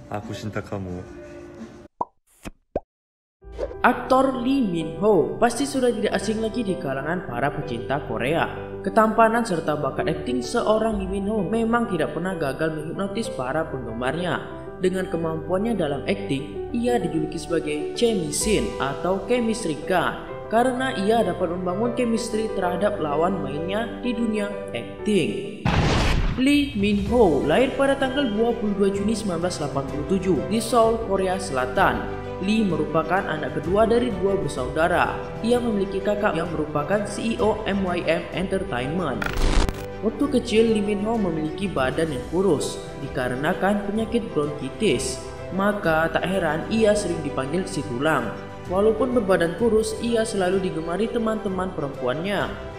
Aku cinta kamu. Aktor Lee Min Ho pasti sudah tidak asing lagi di kalangan para pecinta Korea. Ketampanan serta bakat akting seorang Lee Min Ho memang tidak pernah gagal menghipnotis para penggemarnya. Dengan kemampuannya dalam akting, ia dijuluki sebagai chemistry atau chemistry god karena ia dapat membangun chemistry terhadap lawan mainnya di dunia akting. Lee Min Ho lahir pada tanggal 22 Juni 1987 di Seoul, Korea Selatan. Lee merupakan anak kedua dari dua bersaudara. Ia memiliki kakak yang merupakan CEO MYM Entertainment. Waktu kecil, Lee Min Ho memiliki badan yang kurus dikarenakan penyakit bronkitis. Maka tak heran ia sering dipanggil si tulang. Walaupun berbadan kurus, ia selalu digemari teman-teman perempuannya.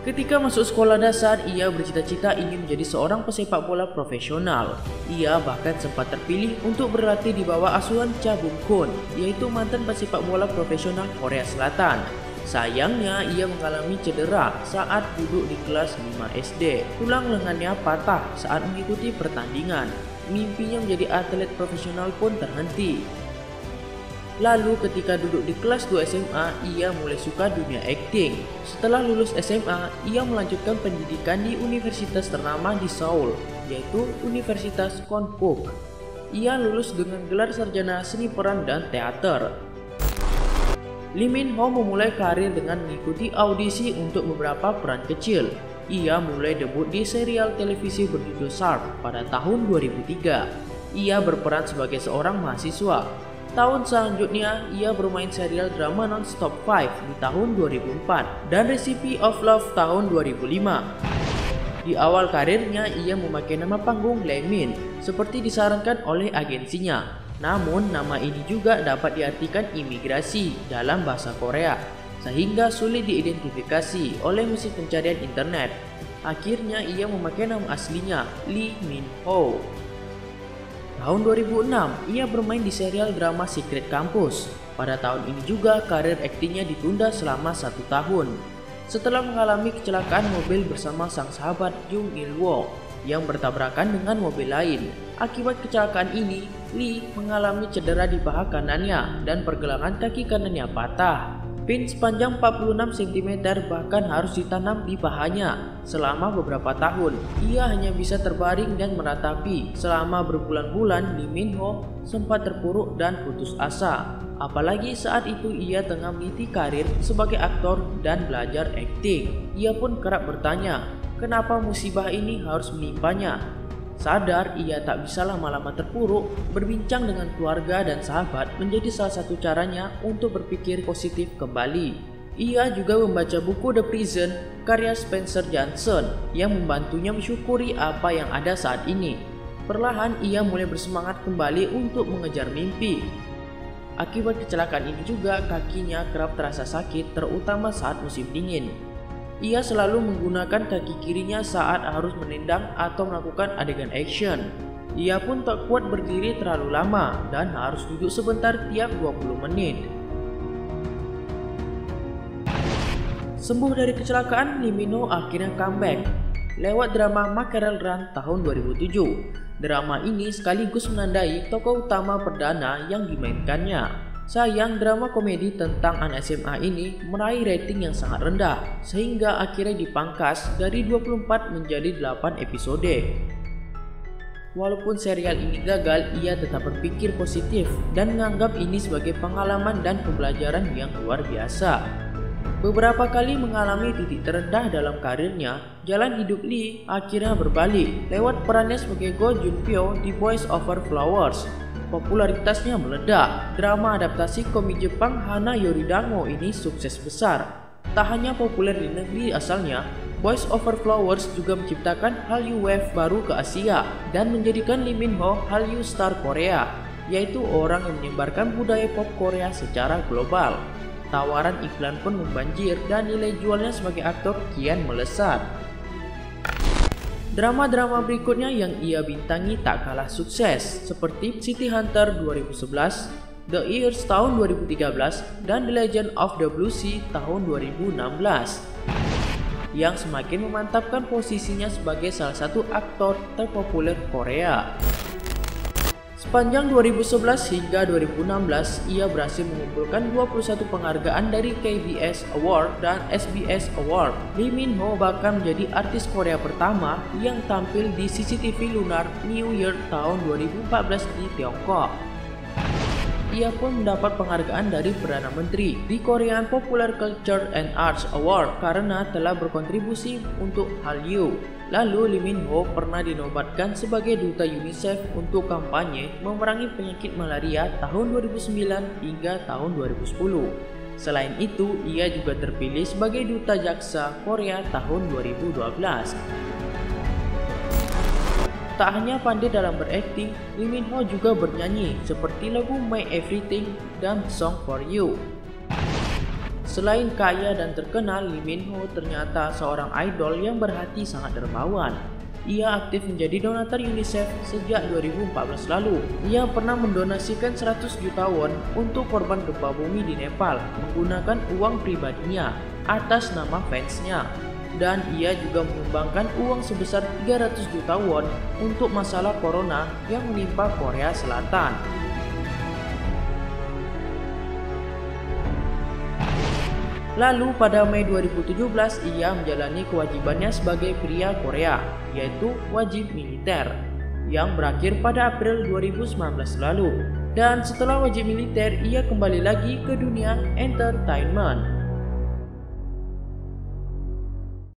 Ketika masuk sekolah dasar, ia bercita-cita ingin menjadi seorang pesepak bola profesional. Ia bahkan sempat terpilih untuk berlatih di bawah asuhan Cha Bum-kun, yaitu mantan pesepak bola profesional Korea Selatan. Sayangnya, ia mengalami cedera saat duduk di kelas 5 SD. Tulang lengannya patah saat mengikuti pertandingan. Mimpinya menjadi atlet profesional pun terhenti. Lalu ketika duduk di kelas 2 SMA, ia mulai suka dunia akting. Setelah lulus SMA, ia melanjutkan pendidikan di universitas ternama di Seoul, yaitu Universitas Konkuk. Ia lulus dengan gelar sarjana seni peran dan teater. Lee Min Ho memulai karir dengan mengikuti audisi untuk beberapa peran kecil. Ia mulai debut di serial televisi berjudul Sharp pada tahun 2003. Ia berperan sebagai seorang mahasiswa. Tahun selanjutnya, ia bermain serial drama Non-Stop 5 di tahun 2004 dan Recipe of Love tahun 2005. Di awal karirnya, ia memakai nama panggung Lee Min seperti disarankan oleh agensinya. Namun, nama ini juga dapat diartikan imigrasi dalam bahasa Korea, sehingga sulit diidentifikasi oleh mesin pencarian internet. Akhirnya, ia memakai nama aslinya, Lee Min Ho. Tahun 2006, ia bermain di serial drama Secret Campus. Pada tahun ini juga karir aktingnya ditunda selama 1 tahun. Setelah mengalami kecelakaan mobil bersama sang sahabat Jung Il Woo yang bertabrakan dengan mobil lain. Akibat kecelakaan ini, Lee mengalami cedera di paha kanannya dan pergelangan kaki kanannya patah. Pin sepanjang 46 cm bahkan harus ditanam di pahanya selama beberapa tahun. Ia hanya bisa terbaring dan meratapi. Selama berbulan-bulan, Lee Min Ho sempat terpuruk dan putus asa. Apalagi saat itu ia tengah meniti karir sebagai aktor dan belajar akting. Ia pun kerap bertanya, kenapa musibah ini harus menimpanya? Sadar ia tak bisa lama-lama terpuruk, berbincang dengan keluarga dan sahabat menjadi salah satu caranya untuk berpikir positif kembali. Ia juga membaca buku The Prison karya Spencer Johnson yang membantunya mensyukuri apa yang ada saat ini. Perlahan ia mulai bersemangat kembali untuk mengejar mimpi. Akibat kecelakaan ini juga kakinya kerap terasa sakit, terutama saat musim dingin. Ia selalu menggunakan kaki kirinya saat harus menendang atau melakukan adegan action. Ia pun tak kuat berdiri terlalu lama dan harus duduk sebentar tiap 20 menit. Sembuh dari kecelakaan, Lee Min Ho akhirnya comeback lewat drama Mackerel Run tahun 2007. Drama ini sekaligus menandai tokoh utama perdana yang dimainkannya. Sayang, drama komedi tentang anak SMA ini meraih rating yang sangat rendah, sehingga akhirnya dipangkas dari 24 menjadi 8 episode. Walaupun serial ini gagal, ia tetap berpikir positif dan menganggap ini sebagai pengalaman dan pembelajaran yang luar biasa. Beberapa kali mengalami titik terendah dalam karirnya, jalan hidup Lee akhirnya berbalik lewat perannya sebagai Go Jun Pyo di Boys Over Flowers. Popularitasnya meledak. Drama adaptasi komik Jepang Hana Yoridango ini sukses besar. Tak hanya populer di negeri asalnya, Boys Over Flowers juga menciptakan Hallyu Wave baru ke Asia dan menjadikan Lee Min Ho Hallyu Star Korea, yaitu orang yang menyebarkan budaya pop Korea secara global. Tawaran iklan pun membanjir dan nilai jualnya sebagai aktor kian melesat. Drama-drama berikutnya yang ia bintangi tak kalah sukses, seperti City Hunter 2011, The Years tahun 2013, dan The Legend of the Blue Sea tahun 2016, yang semakin memantapkan posisinya sebagai salah satu aktor terpopuler Korea. Sepanjang 2011 hingga 2016, ia berhasil mengumpulkan 21 penghargaan dari KBS Award dan SBS Award. Lee Min Ho bahkan menjadi artis Korea pertama yang tampil di CCTV Lunar New Year tahun 2014 di Tiongkok. Ia pun mendapat penghargaan dari Perdana Menteri di Korean Popular Culture and Arts Award karena telah berkontribusi untuk Hallyu. Lalu Lee Min Ho pernah dinobatkan sebagai duta UNICEF untuk kampanye memerangi penyakit malaria tahun 2009 hingga tahun 2010. Selain itu, ia juga terpilih sebagai duta jaksa Korea tahun 2012. Tak hanya pandai dalam berakting, Lee Min Ho juga bernyanyi seperti lagu My Everything dan Song for You. Selain kaya dan terkenal, Lee Min Ho ternyata seorang idol yang berhati sangat dermawan. Ia aktif menjadi donatur UNICEF sejak 2014 lalu. Ia pernah mendonasikan 100 juta won untuk korban gempa bumi di Nepal menggunakan uang pribadinya atas nama fansnya. Dan ia juga menyumbangkan uang sebesar 300 juta won untuk masalah corona yang menimpa Korea Selatan. Lalu pada Mei 2017 ia menjalani kewajibannya sebagai pria Korea, yaitu wajib militer, yang berakhir pada April 2019 lalu. Dan setelah wajib militer ia kembali lagi ke dunia entertainment.